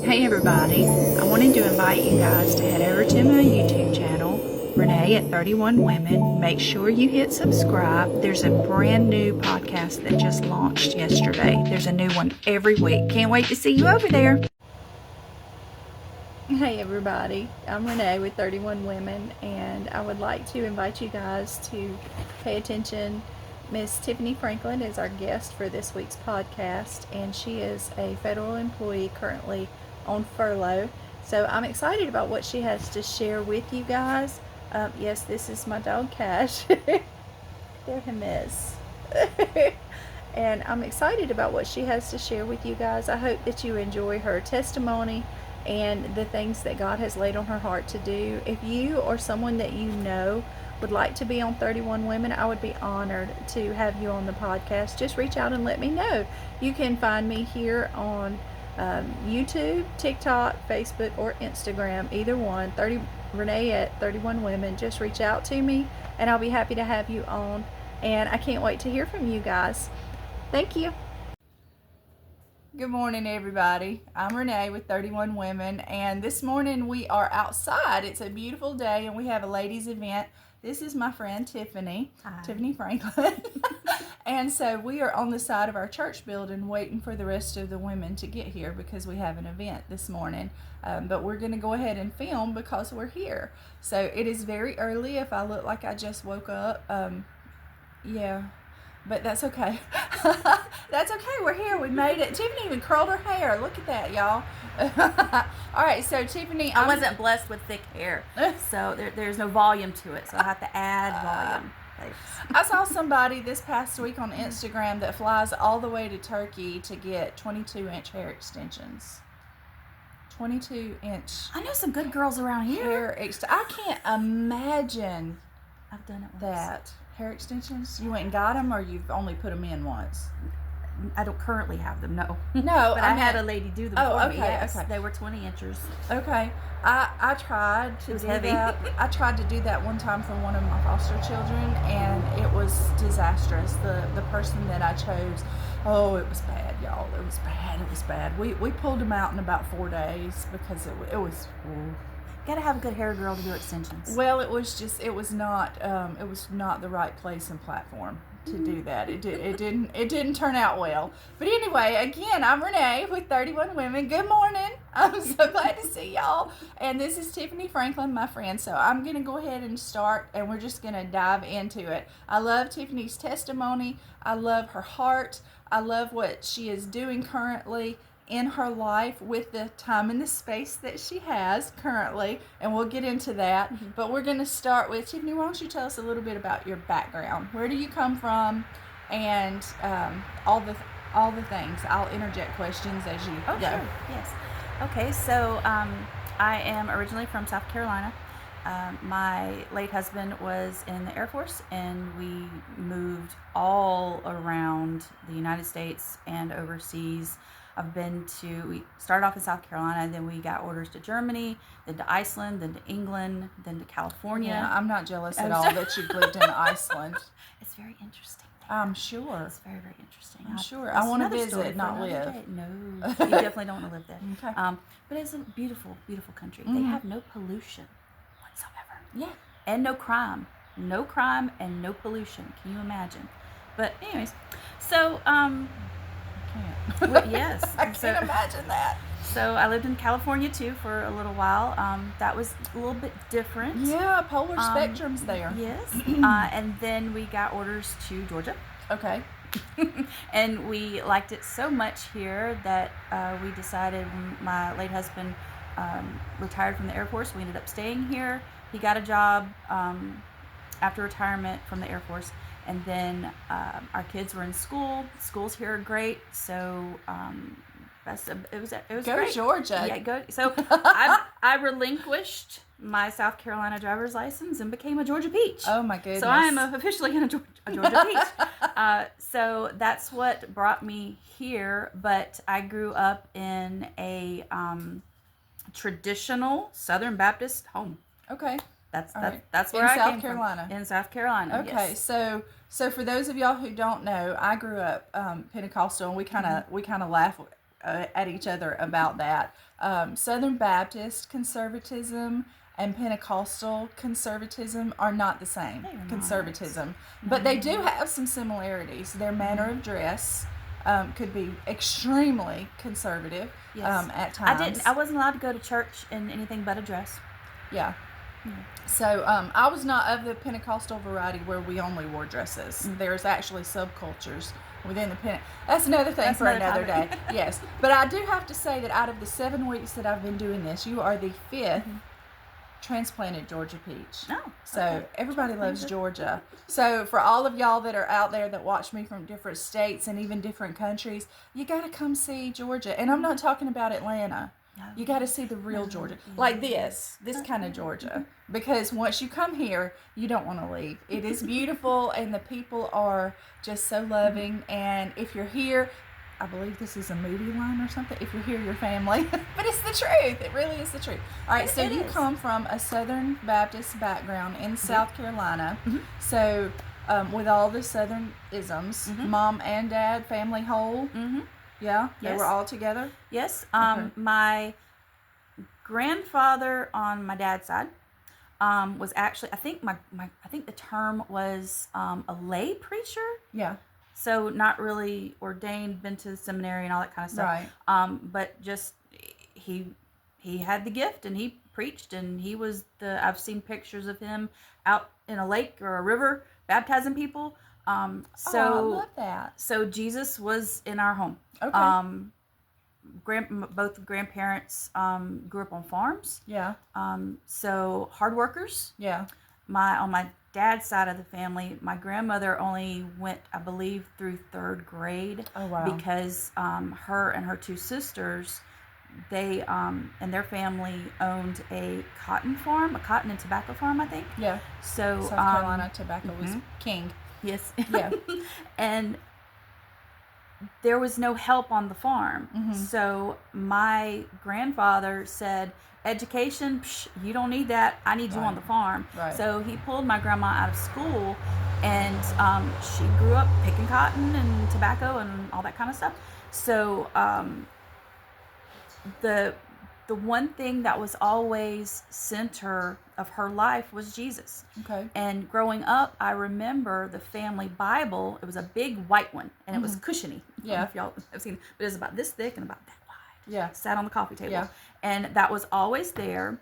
Hey everybody, I wanted to invite you guys to head over to my YouTube channel, Renee at 31 Women. Make sure you hit subscribe. There's a brand new podcast that just launched yesterday. There's a new one every week. Can't wait to see you over there. Hey everybody, I'm Renee with 31 Women, and I would like to invite you guys to pay attention. Miss Tiffany Franklin is our guest for this week's podcast, and she is a federal employee currently on furlough. So I'm excited about what she has to share with you guys. Yes, this is my dog Cash. There him is. And I'm excited about what she has to share with you guys. I hope that you enjoy her testimony and the things that God has laid on her heart to do. If you or someone that you know would like to be on 31 Women, I would be honored to have you on the podcast. Just reach out and let me know. You can find me here on YouTube, TikTok, Facebook, or Instagram, either one. Renee at 31 Women. Just reach out to me and I'll be happy to have you on. And I can't wait to hear from you guys. Thank you. Good morning, everybody. I'm Renee with 31 Women, and this morning we are outside. It's a beautiful day, and we have a ladies' event. This is my friend Tiffany. Hi. Tiffany Franklin. And so we are on the side of our church building waiting for the rest of the women to get here because we have an event this morning. But we're going to go ahead and film because we're here. So it is very early. If I look like I just woke up, yeah. But that's okay. That's okay. We're here. We made it. Tiffany even curled her hair. Look at that, y'all. All right. So, Tiffany. I wasn't blessed with thick hair. So, there's no volume to it. So, I have to add volume. I saw somebody this past week on Instagram that flies all the way to Turkey to get 22-inch hair extensions. 22-inch. I know some good girls around here. I can't imagine. I've done it once. That. Hair extensions? You went and got them, or you've only put them in once? I don't currently have them, no. No, but I had a lady do them for me. Yes. Okay. They were 20 inches. Okay. I tried to do that. I tried to do that one time for one of my foster children, and it was disastrous. The person that I chose, it was bad, y'all. It was bad. It was bad. We pulled them out in about 4 days because it was. Gotta have a good hair girl to do extensions. Well, it was not the right place and platform to do that. It didn't turn out well. But anyway, again, I'm Renee with 31 Women. Good morning. I'm so glad to see y'all. And this is Tiffany Franklin, my friend. So I'm gonna go ahead and start, and we're just gonna dive into it. I love Tiffany's testimony. I love her heart. I love what she is doing currently in her life with the time and the space that she has currently, and we'll get into that. Mm-hmm. But we're going to start with Tiffany. Why don't you tell us a little bit about your background? Where do you come from, and all the things. I'll interject questions as you go. Sure. Yes. Okay. So I am originally from South Carolina. My late husband was in the Air Force, and we moved all around the United States and overseas. We started off in South Carolina, then we got orders to Germany, then to Iceland, then to England, then to California. Yeah, I'm not jealous at all that you've lived in Iceland. It's very interesting. I'm sure. It's very, very interesting. I'm sure. I want to visit, not live. Day. No, you definitely don't want to live there. Okay. But it's a beautiful, beautiful country. Mm-hmm. They have no pollution whatsoever. Yeah. And no crime. No crime and no pollution. Can you imagine? But anyways, so yes. I can't imagine that. So I lived in California too for a little while. That was a little bit different. Yeah, polar spectrum's there. Yes. And then we got orders to Georgia. Okay. And we liked it so much here that we decided, when my late husband retired from the Air Force, we ended up staying here. He got a job after retirement from the Air Force. And then our kids were in school. Schools here are great, so it was go great. Georgia. Yeah, go. So I relinquished my South Carolina driver's license and became a Georgia Peach. Oh my goodness! So I am officially a Georgia Peach. So that's what brought me here. But I grew up in a traditional Southern Baptist home. Okay. That's where I came from. In South Carolina. In South Carolina. Okay, yes. So for those of y'all who don't know, I grew up Pentecostal, and we kind of laugh at each other about that. Southern Baptist conservatism and Pentecostal conservatism are not the same conservatism, but they do have some similarities. Their manner of dress could be extremely conservative at times. I wasn't allowed to go to church in anything but a dress. Yeah. So I was not of the Pentecostal variety where we only wore dresses. There's actually subcultures within the That's another thing for another day. Yes. But I do have to say that out of the 7 weeks that I've been doing this, you are the 5th transplanted Georgia peach. Oh, so everybody loves Georgia. So for all of y'all that are out there that watch me from different states and even different countries, you got to come see Georgia. And I'm not talking about Atlanta. You got to see the real Georgia, like this kind of Georgia, because once you come here, you don't want to leave. It is beautiful, and the people are just so loving. And if you're here, I believe this is a movie line or something. If you're here, you're family. But it's the truth. It really is the truth. All right, so you come from a Southern Baptist background in South Carolina. So with all the Southern isms, mom and dad, family whole. Yeah, they were all together? Yes. My grandfather on my dad's side was actually, I think I think the term was a lay preacher. Yeah. So not really ordained, been to the seminary and all that kind of stuff. Right. But just he had the gift and he preached, and he was I've seen pictures of him out in a lake or a river baptizing people. I love that. So Jesus was in our home. Okay. Both grandparents grew up on farms. Yeah. So hard workers. Yeah. On my dad's side of the family, my grandmother only went, I believe, through 3rd grade. Oh, wow. Because her and her 2 sisters, they and their family owned a cotton and tobacco farm, I think. Yeah. So South Carolina tobacco was king. Yes. Yeah. And there was no help on the farm. So my grandfather said, education, you don't need that. I need you on the farm. Right. So he pulled my grandma out of school, and she grew up picking cotton and tobacco and all that kind of stuff. So the one thing that was always center of her life was Jesus. Okay. And growing up, I remember the family Bible. It was a big white one, and it was cushiony. Yeah. I don't know if y'all have seen it, but it was about this thick and about that wide. Yeah. Sat on the coffee table. Yeah. And that was always there.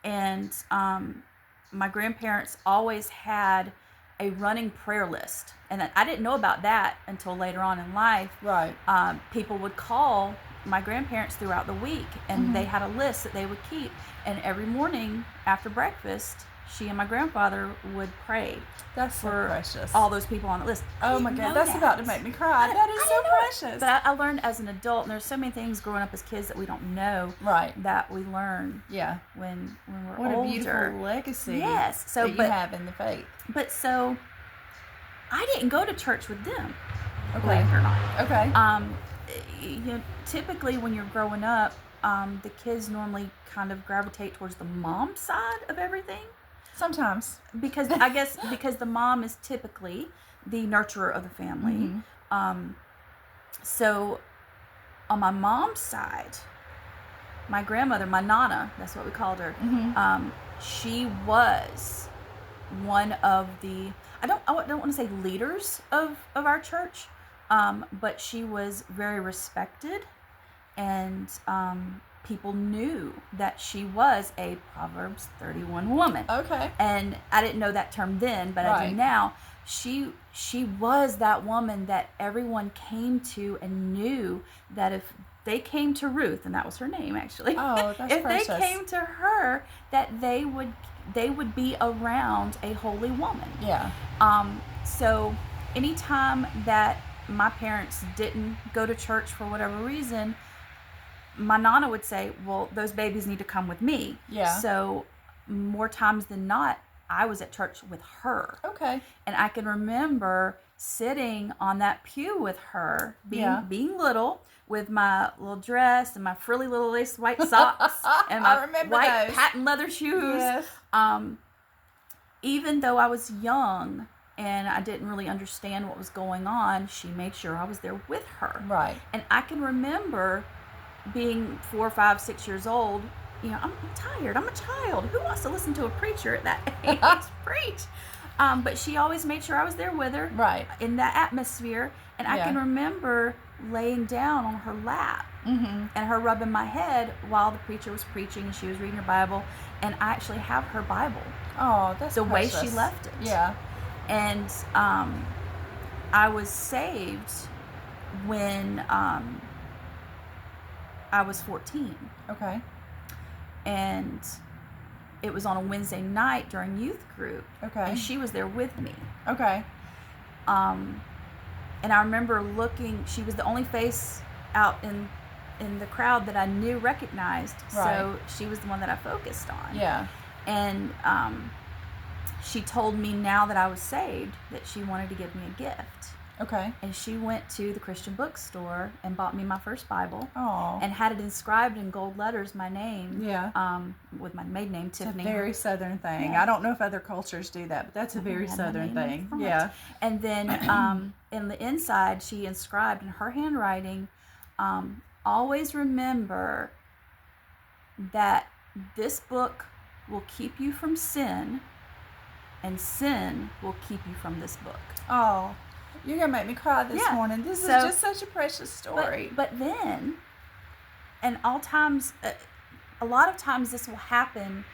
And my grandparents always had a running prayer list. And I didn't know about that until later on in life. Right. People would call my grandparents throughout the week, and they had a list that they would keep, and every morning after breakfast, she and my grandfather would pray. That's so precious. All those people on the list. Oh my God, that's about to make me cry. That is so precious. But I learned as an adult, and there's so many things growing up as kids that we don't know. Right. That we learn. Yeah. When we're older. What a beautiful legacy. Yes. So that you have in the faith. But so, I didn't go to church with them. Okay. Believe it or not. Okay. Typically when you're growing up, the kids normally kind of gravitate towards the mom side of everything. Sometimes. Because I guess because the mom is typically the nurturer of the family. So on my mom's side, my grandmother, my Nana, that's what we called her, she was one of the, I don't want to say leaders of our church, but she was very respected, and people knew that she was a Proverbs 31 woman. Okay. And I didn't know that term then, but I do now. She was that woman that everyone came to and knew that if they came to Ruth, and that was her name actually. Oh, that's if precious. they came to her, that they would be around a holy woman. Yeah. So anytime that my parents didn't go to church for whatever reason, my Nana would say, well, those babies need to come with me. Yeah. So more times than not, I was at church with her. Okay. And I can remember sitting on that pew with her, being little, with my little dress and my frilly little lace white socks and my white patent leather shoes. Yes. Even though I was young and I didn't really understand what was going on, she made sure I was there with her. Right. And I can remember being 4, 5, 6 years old, I'm tired. I'm a child. Who wants to listen to a preacher at that age preach? But she always made sure I was there with her, Right. in that atmosphere. And I can remember laying down on her lap and her rubbing my head while the preacher was preaching and she was reading her Bible. And I actually have her Bible. Oh, that's the precious. way she left it. Yeah. And I was saved when I was 14. Okay. And it was on a Wednesday night during youth group. Okay. And she was there with me. Okay. And I remember looking, she was the only face out in the crowd that I recognized. Right. So she was the one that I focused on. Yeah. And she told me now that I was saved that she wanted to give me a gift. Okay. And she went to the Christian bookstore and bought me my first Bible. Oh. And had it inscribed in gold letters, my name. Yeah. With my maiden name, Tiffany. It's a very Southern thing. Yeah. I don't know if other cultures do that, but that's a very Southern thing. Yeah. And then in the inside, she inscribed in her handwriting, always remember that this book will keep you from sin, and sin will keep you from this book. Oh. You're going to make me cry this morning. This is just such a precious story. But then, and a lot of times this will happen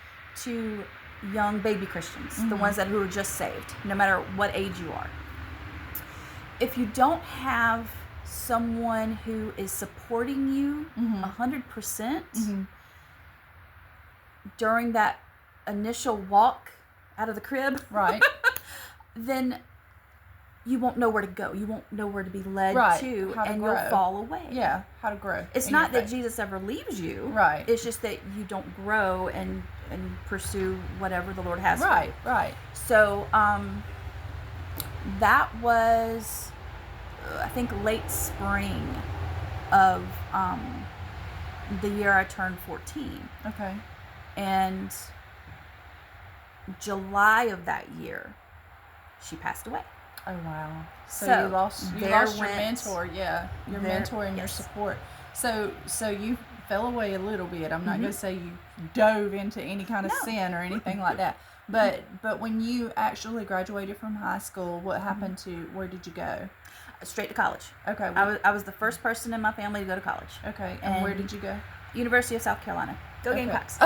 to young baby Christians, the ones who are just saved, no matter what age you are. If you don't have someone who is supporting you 100% during that initial walk out of the crib, right, then you won't know where to go. You won't know where to be led to, and grow. You'll fall away. Yeah, how to grow. It's not that Jesus ever leaves you. Right. It's just that you don't grow and pursue whatever the Lord has for you. Right. So that was, I think, late spring of the year I turned 14. Okay. And July of that year, she passed away. Oh, wow. So you lost your mentor, your mentor and your support. So you fell away a little bit. I'm not going to say you dove into any kind of sin or anything like that. But when you actually graduated from high school, what happened where did you go? Straight to college. Okay. I was the first person in my family to go to college. Okay. And where did you go? University of South Carolina. Go Gamecocks.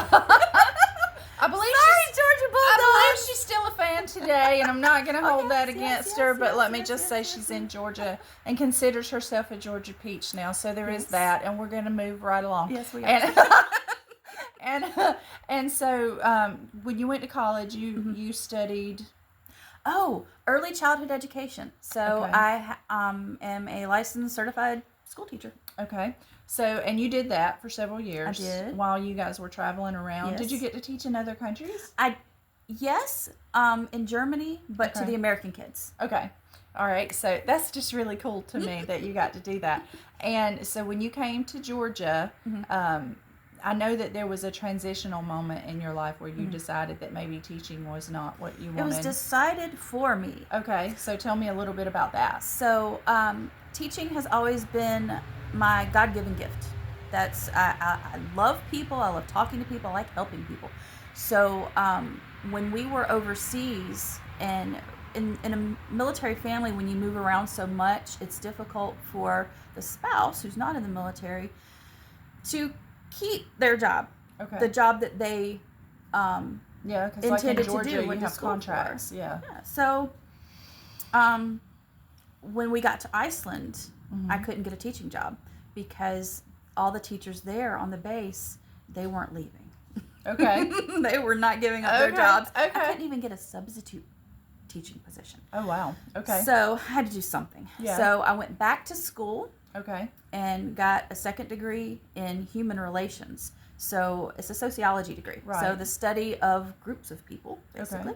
I believe Georgia Bulldogs. I believe she's still a fan today, and I'm not going to hold that against her, but let me just say she's in Georgia and considers herself a Georgia peach now, so there is that, and we're going to move right along. Yes, we are. And so when you went to college, you studied... Oh, early childhood education. So I am a licensed certified school teacher. Okay. So, and you did that for several years. I did. While you guys were traveling around. Yes. Did you get to teach in other countries? Yes, in Germany, but to the American kids. Okay. All right. So that's just really cool to me that you got to do that. And so when you came to Georgia, I know that there was a transitional moment in your life where you decided that maybe teaching was not what you wanted. It was decided for me. Okay. So tell me a little bit about that. So teaching has always been my God-given gift. I love people. I love talking to people. I like helping people. So when we were overseas, and in a military family, when you move around so much, it's difficult for the spouse who's not in the military to keep their job. Okay. The job that they because intended like in Georgia, to do you with have contracts. Yeah. So when we got to Iceland, I couldn't get a teaching job because all the teachers there on the base, they weren't leaving. Okay. They were not giving up their jobs. Okay. I couldn't even get a substitute teaching position. Oh, wow. Okay. So I had to do something. Yeah. So I went back to school. Okay. And got a second degree in human relations. So it's a sociology degree. Right. So the study of groups of people, basically.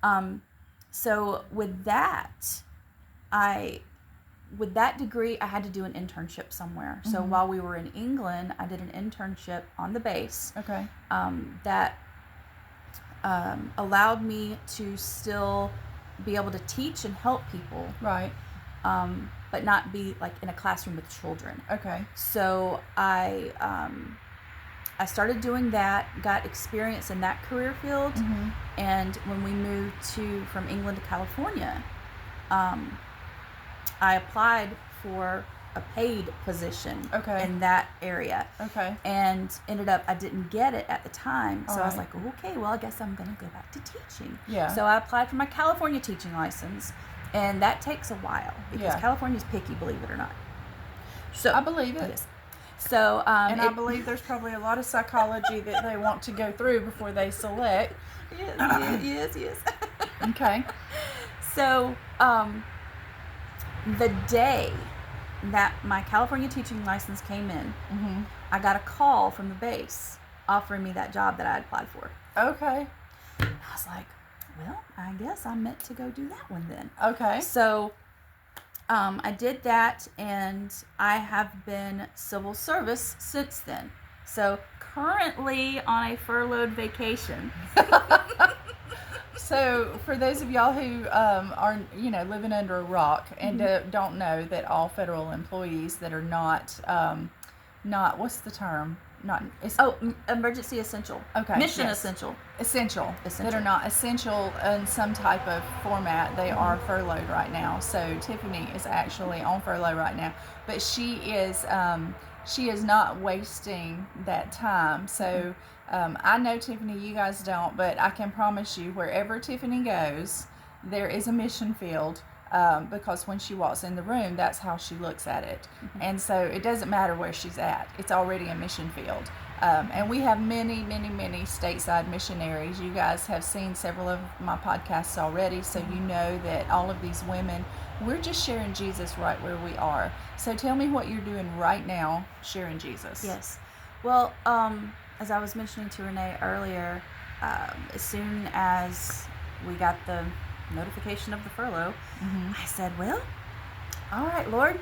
Okay. So with that degree, I had to do an internship somewhere. So while we were in England, I did an internship on the base. Okay. That allowed me to still be able to teach and help people. Right. but not be like in a classroom with children. Okay. So I started doing that, got experience in that career field, and when we moved from England to California, I applied for a paid position in that area. Okay. And ended up, I didn't get it at the time. So I was right. like, okay, well, I guess I'm going to go back to teaching. Yeah. So I applied for my California teaching license. And that takes a while because California's picky, believe it or not. So I believe it. Yes. So, and I believe there's probably a lot of psychology that they want to go through before they select. Yes. Okay. So, the day that my California teaching license came in, I got a call from the base offering me that job that I had applied for. Okay. I was like, well, I guess I'm meant to go do that one then. Okay. So, I did that, and I have been civil service since then. So, currently on a furloughed vacation. So, for those of y'all who are, living under a rock and don't know that all federal employees that are not what's the term? Emergency essential. Okay. Mission essential. Essential. That are not essential in some type of format. They are furloughed right now. So Tiffany is actually on furlough right now, but she is not wasting that time. So I know Tiffany, you guys don't, but I can promise you, wherever Tiffany goes, there is a mission field. Because when she walks in the room, that's how she looks at it. And so it doesn't matter where she's at. It's already a mission field. And we have many, many, many stateside missionaries. You guys have seen several of my podcasts already, so you know that all of these women, we're just sharing Jesus right where we are. So tell me what you're doing right now, sharing Jesus. Yes. Well, as I was mentioning to Renee earlier, as soon as we got the notification of the furlough, I said, well, all right, Lord,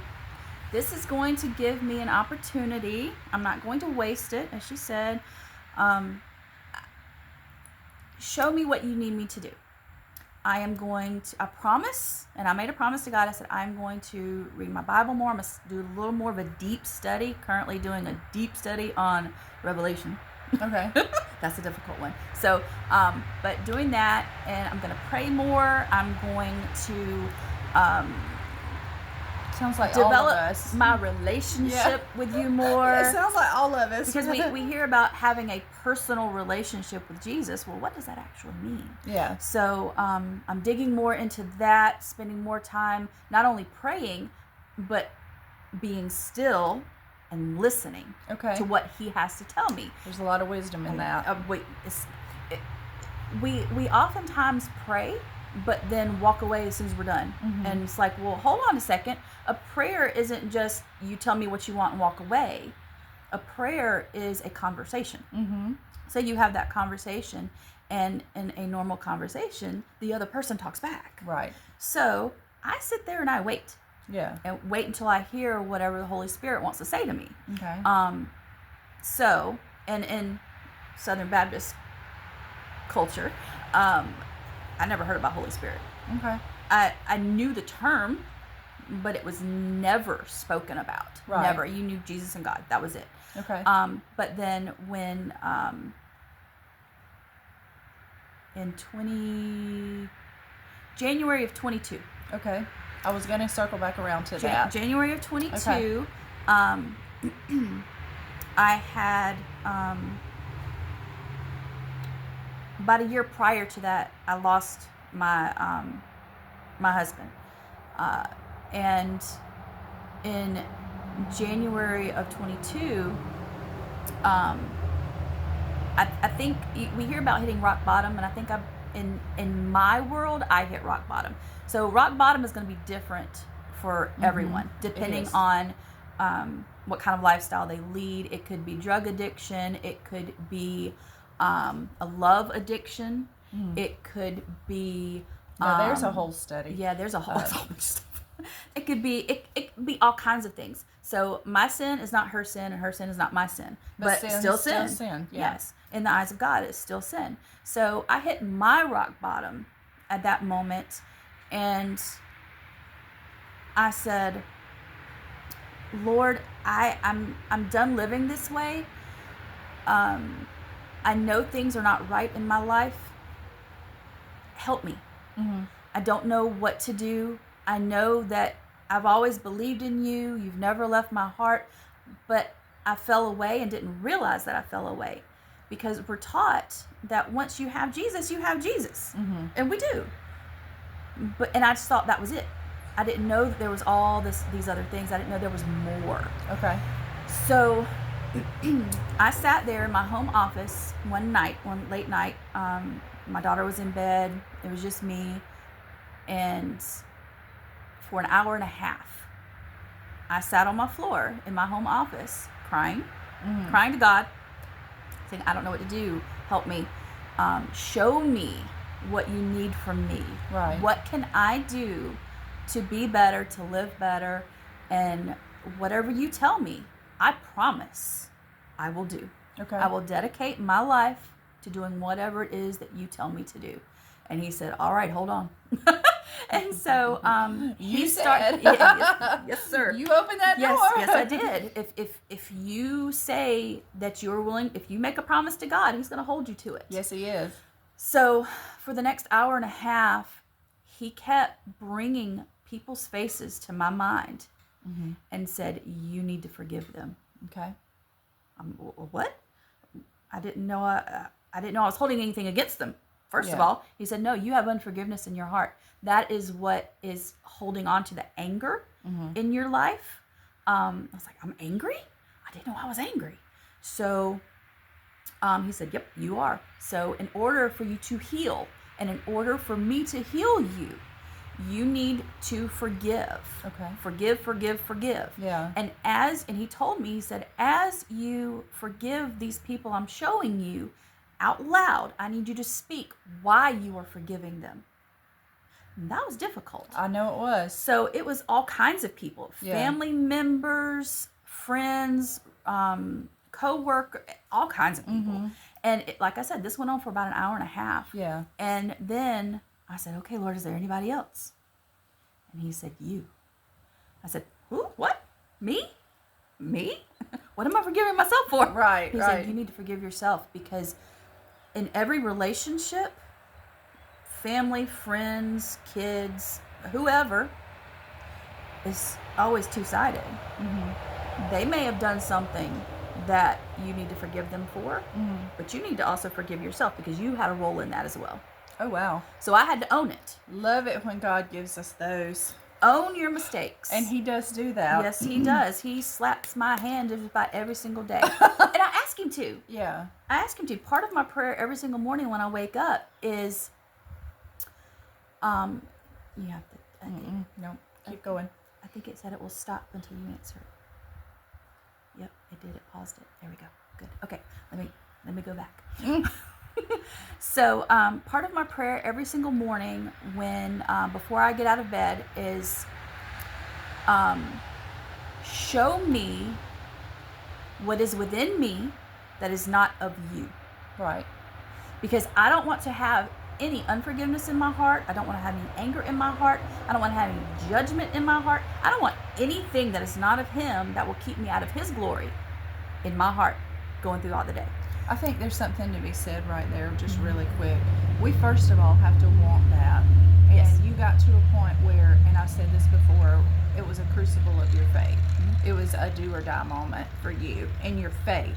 this is going to give me an opportunity. I'm not going to waste it, as she said. Show me what you need me to do. I promise, and I made a promise to God. I said, I'm going to read my Bible more. I'm going to do a little more of a deep study, currently doing a deep study on Revelation. Okay. That's a difficult one. So, but doing that, and I'm going to pray more. I'm going to sounds like develop all of us. my relationship with you more. It sounds like all of us. Because we hear about having a personal relationship with Jesus. Well, what does that actually mean? Yeah. So I'm digging more into that, spending more time not only praying, but being still and listening to what he has to tell me. There's a lot of wisdom in that. We oftentimes pray, but then walk away as soon as we're done. And it's like, well, hold on a second. A prayer isn't just you tell me what you want and walk away. A prayer is a conversation. So you have that conversation, and in a normal conversation, the other person talks back. Right. So I sit there and I wait. Yeah. And wait until I hear whatever the Holy Spirit wants to say to me. Okay. So, and in Southern Baptist culture, I never heard about Holy Spirit. Okay. I knew the term, but it was never spoken about. Right. Never. You knew Jesus and God. That was it. Okay. But then when in January of 22. Okay. I was going to circle back around to that. January of 22, Okay. I had, about a year prior to that, I lost my my husband. And in January of 22, I think we hear about hitting rock bottom, and I think in my world, I hit rock bottom. So rock bottom is going to be different for everyone, depending on what kind of lifestyle they lead. It could be drug addiction. It could be a love addiction. It could be... there's a whole study. Yeah, there's a whole stuff. It could be all kinds of things. So my sin is not her sin, and her sin is not my sin. But still sin. Yeah. Yes. In the eyes of God, it's still sin. So I hit my rock bottom at that moment, and I said, Lord, I'm done living this way. I know things are not right in my life. Help me. Mm-hmm. I don't know what to do. I know that I've always believed in you. You've never left my heart, but I fell away and didn't realize that I fell away, because we're taught that once you have Jesus, you have Jesus. Mm-hmm. And we do. And I just thought that was it. I didn't know that there was all these other things. I didn't know there was more. Okay. So I sat there in my home office one late night. My daughter was in bed. It was just me. And for an hour and a half, I sat on my floor in my home office crying to God, saying, I don't know what to do. Help me. Show me what you need from me. Right. What can I do to be better, to live better? And whatever you tell me, I promise I will do. Okay. I will dedicate my life to doing whatever it is that you tell me to do. And he said, all right, hold on. And so You he said. started. Yes, sir. You opened that door. Yes, I did. If you say that you're willing, if you make a promise to God, he's going to hold you to it. Yes, he is. So for the next hour and a half, he kept bringing people's faces to my mind and said, you need to forgive them. Okay. What? I didn't know I was holding anything against them. First of Yeah. all, he said, no, you have unforgiveness in your heart. That is what is holding on to the anger in your life. I was like, I'm angry? I didn't know I was angry. So he said, yep, you are. So in order for you to heal, and in order for me to heal you, you need to forgive. Okay. Forgive. Yeah. And he told me, he said, as you forgive these people I'm showing you out loud, I need you to speak why you are forgiving them. And that was difficult. I know it was. So it was all kinds of people, Yeah. family members, friends, co-worker, all kinds of people. And like I said, this went on for about an hour and a half. Yeah. And then I said, okay, Lord, is there anybody else? And he said, you. I said, who? What? Me? What am I forgiving myself for? Right, He said, you need to forgive yourself, because in every relationship, family, friends, kids, whoever, is always two-sided. They may have done something that you need to forgive them for, but you need to also forgive yourself, because you had a role in that as well. Oh, wow. So I had to own it. Love it when God gives us those. Own your mistakes. And he does do that. Yes, he does. He slaps my hand just about every single day. And I ask him to. Yeah. I ask him to. Part of my prayer every single morning when I wake up is, you have to, I think, No, keep going. I think it said it will stop until you answer it. Yep, it did. It paused it. There we go. Good. Okay, let me go back. So part of my prayer every single morning when before I get out of bed is, show me what is within me that is not of you. Right. Because I don't want to have any unforgiveness in my heart. I don't want to have any anger in my heart. I don't want to have any judgment in my heart. I don't want anything that is not of him that will keep me out of his glory in my heart going throughout the day. I think there's something to be said right there, just really quick. We first of all have to want that. And Yes. you got to a point where, and I said this before, it was a crucible of your faith. It was a do or die moment for you in your faith.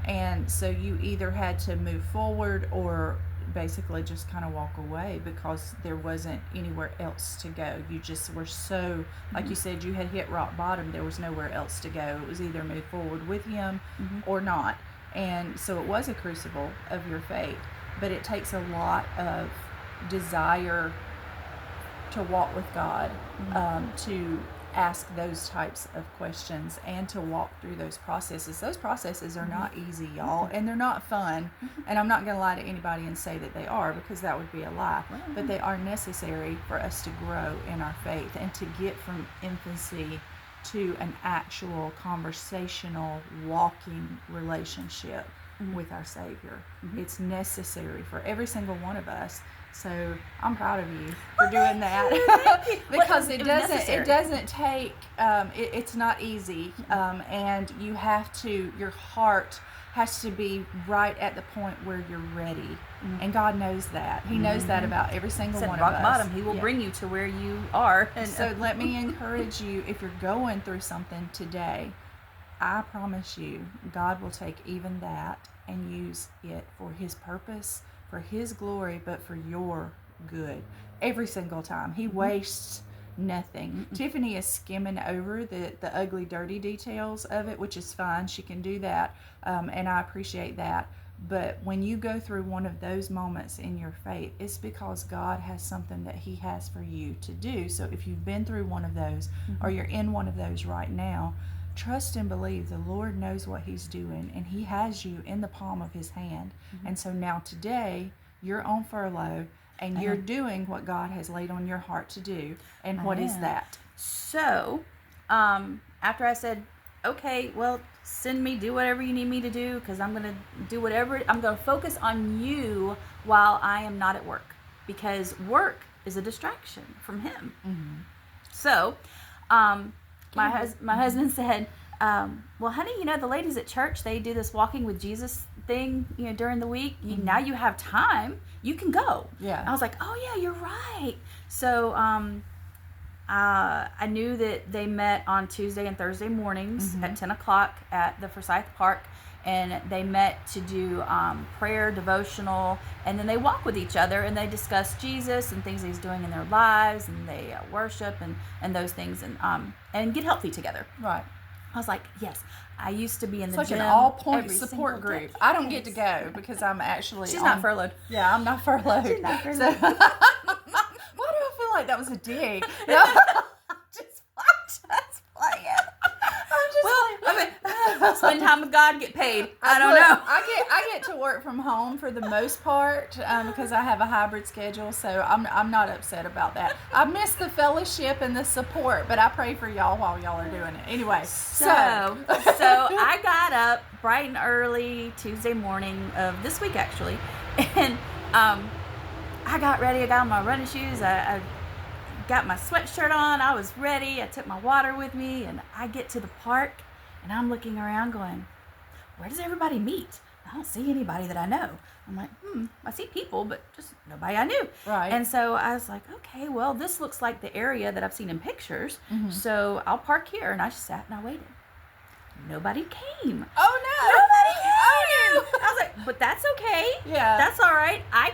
And so you either had to move forward or basically just kind of walk away, because there wasn't anywhere else to go. You just were so, like you said, you had hit rock bottom. There was nowhere else to go. It was either move forward with him or not. And so it was a crucible of your faith, but it takes a lot of desire to walk with God, to ask those types of questions and to walk through those processes. Those processes are not easy, y'all, and they're not fun. And I'm not going to lie to anybody and say that they are, because that would be a lie. But they are necessary for us to grow in our faith and to get from infancy to an actual conversational walking relationship with our Savior. It's necessary for every single one of us. So I'm proud of you for doing that. Because it doesn't take, it's not easy. And you have to, your heart has to be right at the point where you're ready. And God knows that. He knows that about every single one of us. Rock bottom, He will bring you to where you are. And so let me encourage you, if you're going through something today, I promise you, God will take even that and use it for His purpose, for His glory, but for your good. Every single time. He wastes nothing. Tiffany is skimming over the ugly, dirty details of it, which is fine. She can do that, and I appreciate that. But when you go through one of those moments in your faith, it's because God has something that He has for you to do. So if you've been through one of those, or you're in one of those right now, trust and believe the Lord knows what He's doing, and He has you in the palm of His hand. And so now today, you're on furlough, and you're doing what God has laid on your heart to do. And what is that? So, after I said, okay, well, send me, do whatever you need me to do, because I'm going to do whatever, I'm going to focus on you while I am not at work, because work is a distraction from Him. So, my husband said, well, honey, the ladies at church, they do this walking with Jesus thing, during the week. Now you have time, you can go. Yeah. I was like, oh yeah, you're right. So, I knew that they met on Tuesday and Thursday mornings at 10 o'clock at the Forsyth Park, and they met to do prayer, devotional, and then they walk with each other and they discuss Jesus and things He's doing in their lives, and they worship and those things, and get healthy together. Right. I was like, yes, I used to be in the it's gym. Like an all-point every support single day. group. I don't get to go because I'm actually She's not furloughed. Yeah, I'm not furloughed. She's not furloughed. So, why do I feel like that was a dig? No, I'm just playing. Spend time with God, get paid. I don't know. I get to work from home for the most part because I have a hybrid schedule, so I'm not upset about that. I miss the fellowship and the support, but I pray for y'all while y'all are doing it. Anyway, so I got up bright and early Tuesday morning of this week actually, and I got ready. I got on my running shoes. I got my sweatshirt on. I was ready. I took my water with me, and I get to the park, and I'm looking around going, where does everybody meet? I don't see anybody that I know. I'm like, I see people, but just nobody I knew. Right. And so I was like, okay, well, this looks like the area that I've seen in pictures, so I'll park here. And I just sat and I waited. Nobody came. Oh, no. Nobody came. Oh, no. I was like, but that's okay. Yeah. That's all right. I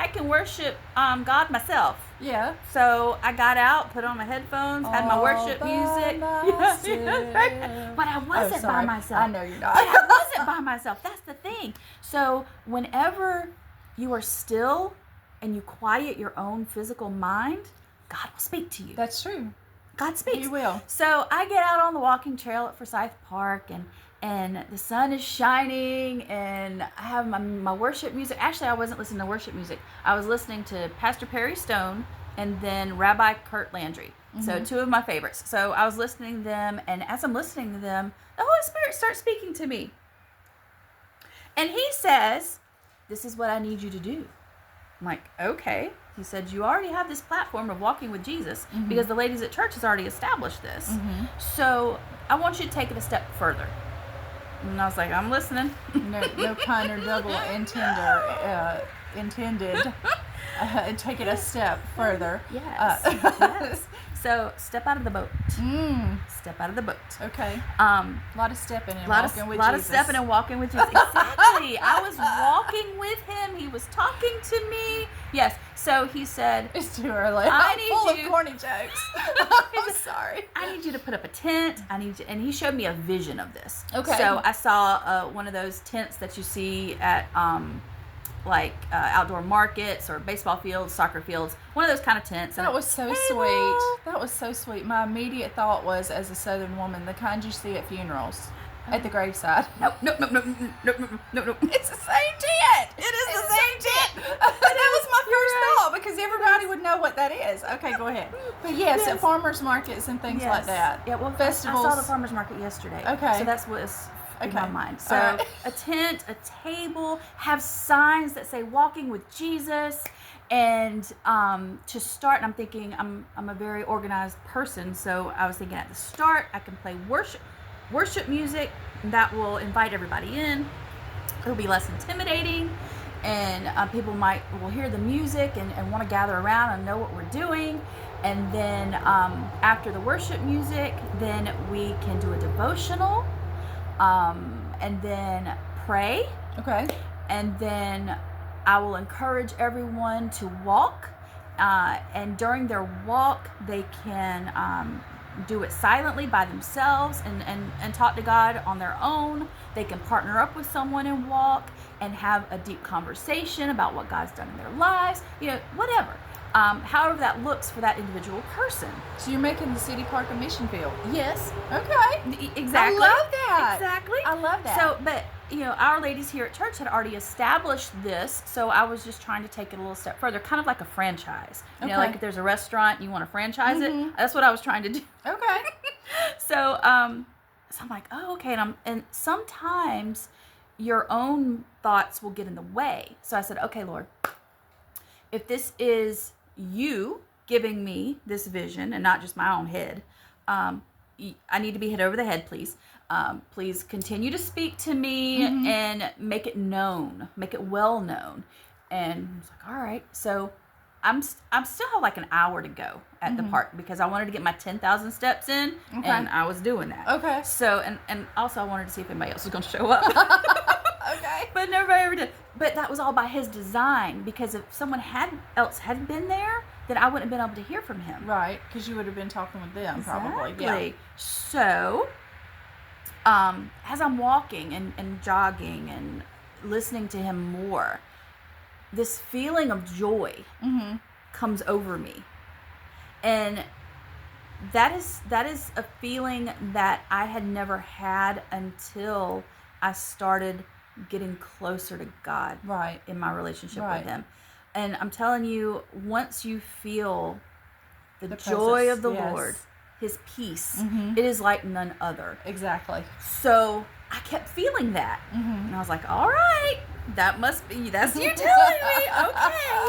can worship God myself. Yeah. So I got out, put on my headphones, had my worship music. But I wasn't by myself. I know you're not. But I wasn't by myself. That's the thing. So whenever you are still and you quiet your own physical mind, God will speak to you. That's true. God speaks. He will. So I get out on the walking trail at Forsyth Park, and the sun is shining, and I have my worship music. Actually, I wasn't listening to worship music. I was listening to Pastor Perry Stone and then Rabbi Kurt Landry. So two of my favorites. So I was listening to them, and as I'm listening to them, the Holy Spirit starts speaking to me. And He says, this is what I need you to do. I'm like, okay. He said, you already have this platform of walking with Jesus because the ladies at church has already established this. So I want you to take it a step further. And I was like, I'm listening. No pun or double intended. Take it a step further. Yes. Yes. So step out of the boat. Step out of the boat. Okay. A lot of stepping and walking with Jesus. A lot of stepping and walking with Jesus. Exactly. I was walking with Him. He was talking to me. Yes. So He said, it's too early. I'm full of corny jokes. I'm sorry. I need you to put up a tent. And He showed me a vision of this. Okay. So I saw one of those tents that you see at outdoor markets or baseball fields, soccer fields, one of those kind of tents. That was so sweet. That was so sweet. My immediate thought was, as a Southern woman, the kind you see at funerals, at the graveside. No. It's the same tent. It is the same tent. That was my first thought because everybody would know what that is. Okay, go ahead. But yes, at farmers markets and things like that. Yeah, well, festivals. I saw the farmers market yesterday. Okay. So that's what in my mind. So All right. a tent, a table, have signs that say "Walking with Jesus." And to start, and I'm thinking I'm a very organized person, so I was thinking at the start I can play worship music that will invite everybody in. It'll be less intimidating, and people will hear the music and want to gather around and know what we're doing. And then after the worship music, then we can do a devotional, and then pray. Okay. And then I will encourage everyone to walk, and during their walk, they can do it silently by themselves and talk to God on their own. They can partner up with someone and walk and have a deep conversation about what God's done in their lives, whatever. However that looks for that individual person. So you're making the city park a mission field. Yes. Okay. Exactly. I love that. Exactly. I love that. So, but our ladies here at church had already established this, so I was just trying to take it a little step further, kind of like a franchise. Like if there's a restaurant and you want to franchise it, that's what I was trying to do. Okay. So I'm like, oh, okay, and sometimes your own thoughts will get in the way. So I said, okay, Lord, if this is you giving me this vision and not just my own head, I need to be hit over the head, please. Please continue to speak to me and make it known, make it well known. And I was like, all right. So I'm still have like an hour to go at the park because I wanted to get my 10,000 steps in, and I was doing that. Okay. So and also I wanted to see if anybody else was going to show up. Okay. But nobody ever did. But that was all by his design, because if someone else had been there, then I wouldn't have been able to hear from him. Right, because you would have been talking with them probably. Exactly. Yeah. So, as I'm walking and jogging and listening to him more, this feeling of joy comes over me. And that is a feeling that I had never had until I started getting closer to God in my relationship with him. And I'm telling you, once you feel the joy of the Lord, his peace, it is like none other. Exactly. So I kept feeling that. And I was like, all right, that's you telling me. Okay.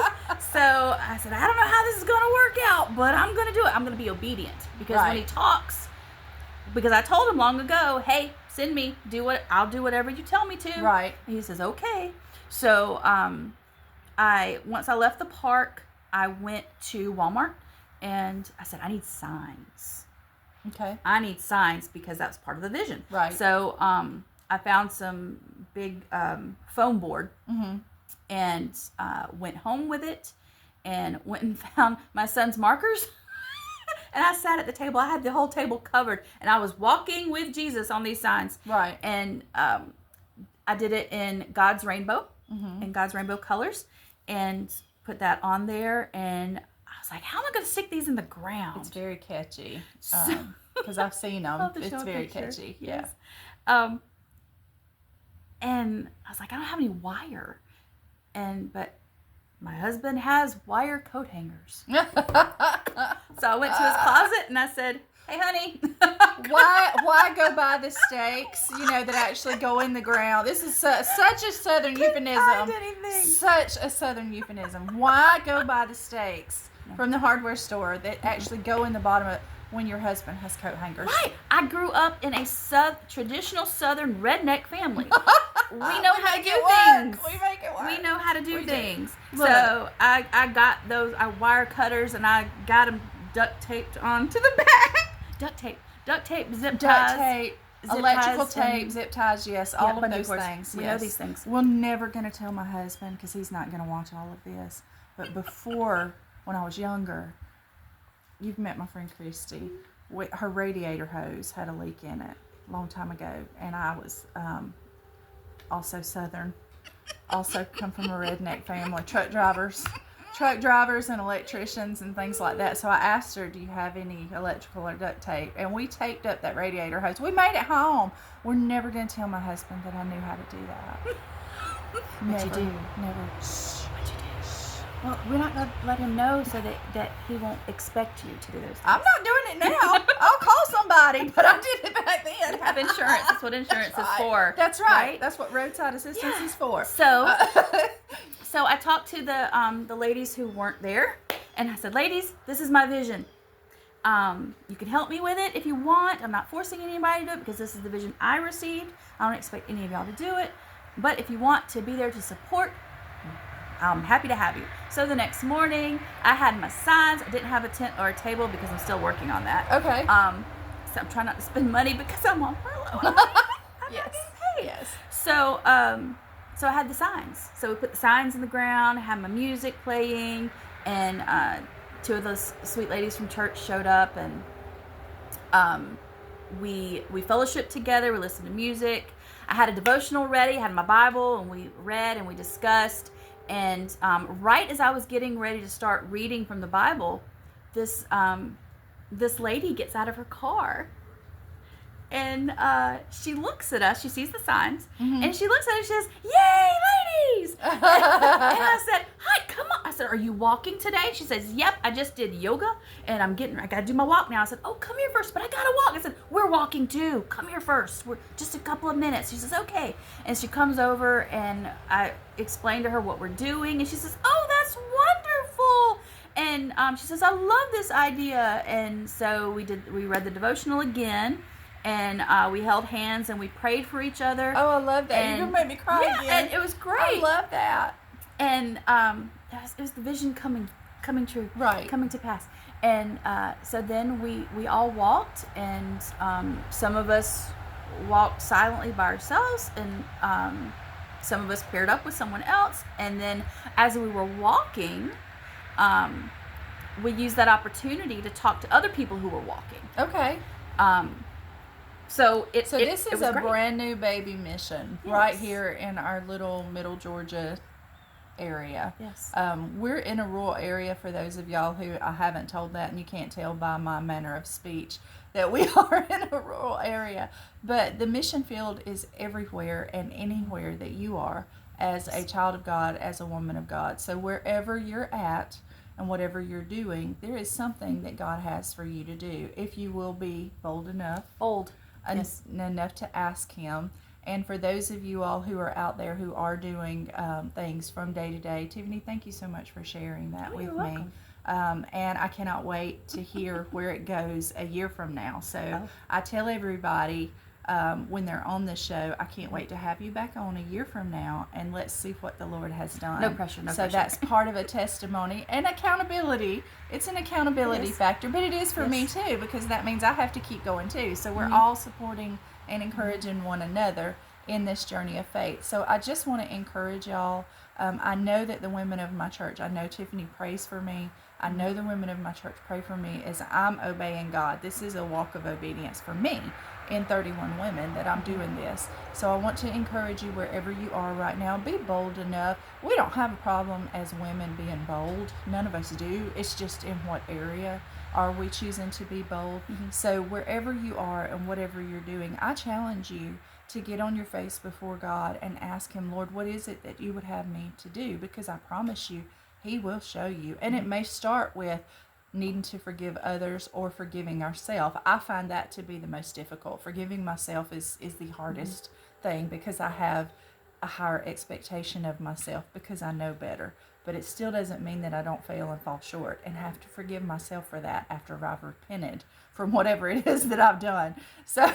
So I said, I don't know how this is going to work out, but I'm going to do it. I'm going to be obedient, because when he talks, because I told him long ago, hey, send me, I'll do whatever you tell me to. Right. And he says, okay. So once I left the park, I went to Walmart and I said, I need signs. Okay. I need signs, because that's part of the vision. Right. So I found some big foam board and went home with it and went and found my son's markers. And I sat at the table. I had the whole table covered, and I was walking with Jesus on these signs. Right. And I did it in God's rainbow, in God's rainbow colors, and put that on there. And I was like, how am I going to stick these in the ground? It's very catchy. Because I've seen them. It's very catchy. Yes. And I was like, I don't have any wire. But my husband has wire coat hangers. So I went to his closet and I said, hey, honey. Why go buy the stakes, that actually go in the ground? This is such a Southern euphemism. Find anything. Such a Southern euphemism. Why go buy the stakes from the hardware store that actually go in the bottom of it when your husband has coat hangers? Right. I grew up in a traditional Southern redneck family. We know how to do things. We make it work. We know how to do things. Look. So I got those wire cutters, and I got them duct taped onto the back. Duct tape, zip ties. Duct tape, zip electrical ties, tape, zip ties, yes, all of but those course, things. We know these things. We're never going to tell my husband, because he's not going to watch all of this. But before, when I was younger, you've met my friend Christy. Her radiator hose had a leak in it a long time ago, and I was also Southern, also come from a redneck family, truck drivers and electricians and things like that. So I asked her, do you have any electrical or duct tape? And we taped up that radiator hose. We made it home. We're never going to tell my husband that I knew how to do that. But you do. Never. Shh. What you do? Well, we're not going to let him know so that he won't expect you to do those things. I'm not doing it now. I'll call somebody, but I did it back then. You have insurance. That's what insurance is for. That's right. That's what roadside assistance is for. So, so I talked to the ladies who weren't there, and I said, ladies, this is my vision. You can help me with it if you want. I'm not forcing anybody to do it because this is the vision I received. I don't expect any of y'all to do it. But if you want to be there to support, I'm happy to have you. So the next morning, I had my signs. I didn't have a tent or a table because I'm still working on that. Okay. So I'm trying not to spend money because I'm on furlough. Yes. Yes. So, so I had the signs. So we put the signs in the ground, had my music playing, and two of those sweet ladies from church showed up, and we fellowshiped together. We listened to music. I had a devotional ready, had my Bible, and we read and we discussed. And right as I was getting ready to start reading from the Bible, this lady gets out of her car, and she looks at us. She sees the signs, and she looks at us and she says, "Yay, ladies!" And I said, "Hi, come on." I said, "Are you walking today?" She says, "Yep, I just did yoga, and I got to do my walk now." I said, "Oh, come here first, but I got to walk." I said, "We're walking too. Come here first. We're just a couple of minutes." She says, "Okay." And she comes over, and I explained to her what we're doing, and she says, "Oh, that's wonderful." And she says, "I love this idea." And so we read the devotional again, and we held hands and we prayed for each other. Oh, I love that. You're gonna make me cry again. And it was great. I love that. And it was the vision coming true, right? Coming to pass. And so then we all walked, and some of us walked silently by ourselves, and some of us paired up with someone else. And then as we were walking, we used that opportunity to talk to other people who were walking. Okay. So this is a great. brand new baby mission right here in our little Middle Georgia area. Yes. We're in a rural area, for those of y'all who I haven't told that, and you can't tell by my manner of speech that we are in a rural area. But the mission field is everywhere and anywhere that you are as a child of God, as a woman of God. So wherever you're at and whatever you're doing, there is something that God has for you to do if you will be bold enough. Enough to ask Him. And for those of you all who are out there who are doing things from day to day, Tiffany, thank you so much for sharing that with me. And I cannot wait to hear where it goes a year from now. So I tell everybody when they're on the show, I can't wait to have you back on a year from now, and let's see what the Lord has done. No pressure. So that's part of a testimony and accountability. It's an accountability factor, but it is for me too, because that means I have to keep going too. So we're all supporting and encouraging one another in this journey of faith. So I just want to encourage y'all. I know that the women of my church, I know Tiffany prays for me. I know the women of my church pray for me as I'm obeying God. This is a walk of obedience for me in 31 women that I'm doing this. So I want to encourage you wherever you are right now, be bold enough. We don't have a problem as women being bold. None of us do. It's just in what area are we choosing to be bold. So wherever you are and whatever you're doing, I challenge you to get on your face before God and ask Him, Lord, what is it that you would have me to do? Because I promise you, He will show you. And it may start with needing to forgive others or forgiving ourselves. I find that to be the most difficult. Forgiving myself is the hardest thing, because I have a higher expectation of myself because I know better. But it still doesn't mean that I don't fail and fall short and have to forgive myself for that after I've repented from whatever it is that I've done. So,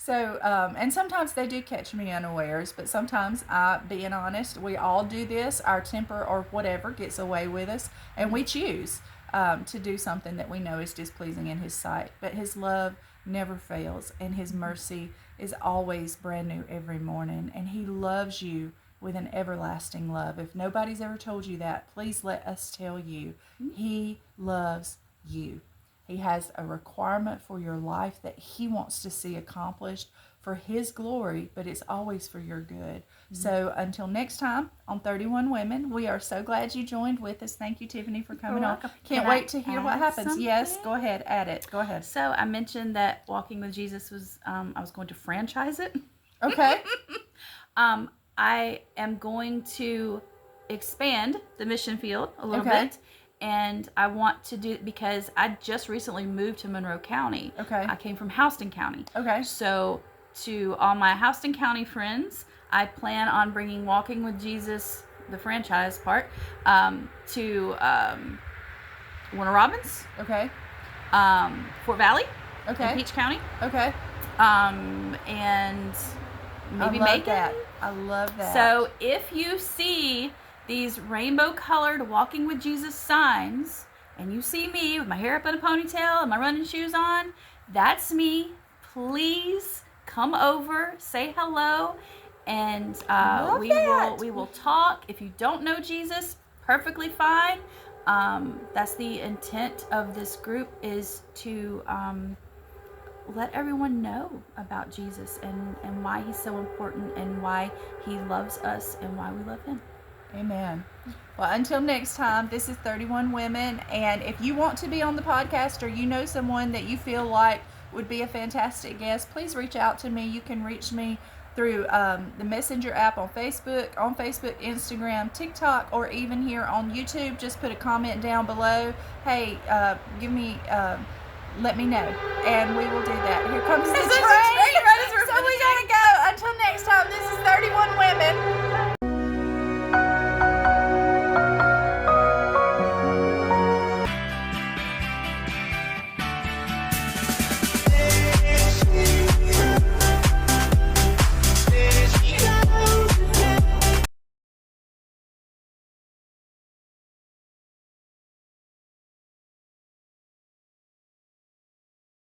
and sometimes they do catch me unawares, but sometimes, being honest, we all do this. Our temper or whatever gets away with us, and we choose to do something that we know is displeasing in His sight. But His love never fails, and His mercy is always brand new every morning, and He loves you with an everlasting love. If nobody's ever told you that, please let us tell you. He loves you. He has a requirement for your life that He wants to see accomplished for His glory, but it's always for your good. So until next time on 31 Women, we are so glad you joined with us. Thank you, Tiffany, for coming on. Can't wait to hear what happens. Something? Yes, go ahead, add it. Go ahead. So I mentioned that Walking with Jesus was, I was going to franchise it. Okay. I am going to expand the mission field a little Okay. bit. And I want to do because I just recently moved to Monroe County. Okay. I came from Houston County. Okay. So to all my Houston County friends, I plan on bringing Walking with Jesus, the franchise part, to Warner Robins, Okay. Fort Valley, Okay. and Peach County, Okay. and maybe I love Macon. that. I love that. So if you see these rainbow-colored Walking with Jesus signs, and you see me with my hair up in a ponytail and my running shoes on, that's me. Please come over, say hello, and Love we that. will talk. If you don't know Jesus, perfectly fine. That's the intent of this group, is to let everyone know about Jesus and why he's so important and why he loves us and why we love him. Amen. Well, until next time, this is 31 Women. And if you want to be on the podcast, or you know someone that you feel like would be a fantastic guest, please reach out to me. You can reach me through the Messenger app on Facebook, Instagram, TikTok, or even here on YouTube. Just put a comment down below. Hey, let me know, and we will do that. Here comes the train. So we gotta go. Until next time, this is 31 Women.